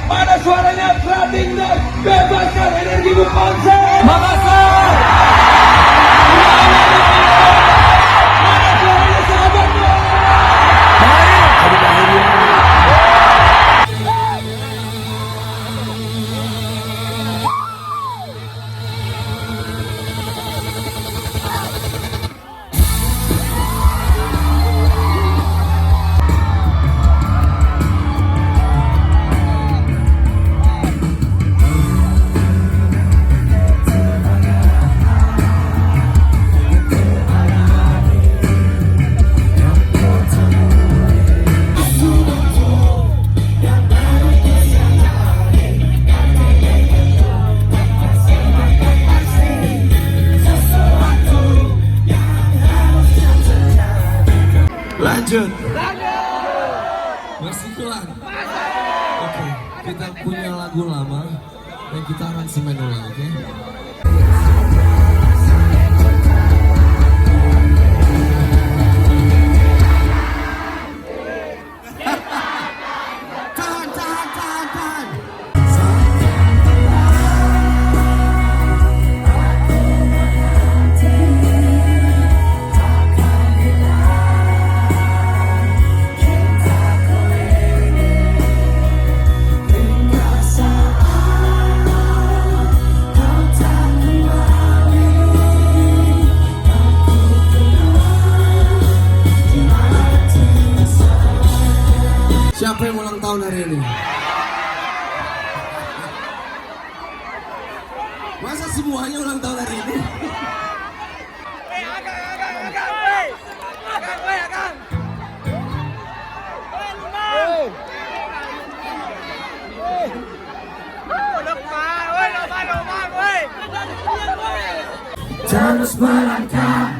Mana suaranya Krating dan bebaskan energimu konser. Makassar. Mana suaranya sahabatmu? Lanjut. Masih kurang. Oke, kita punya lagu lama dan kita aransemen ulang, oke? Tahan. Siapa yang ulang tahun hari ini? Masa semuanya ulang tahun hari ini? Terus melangkah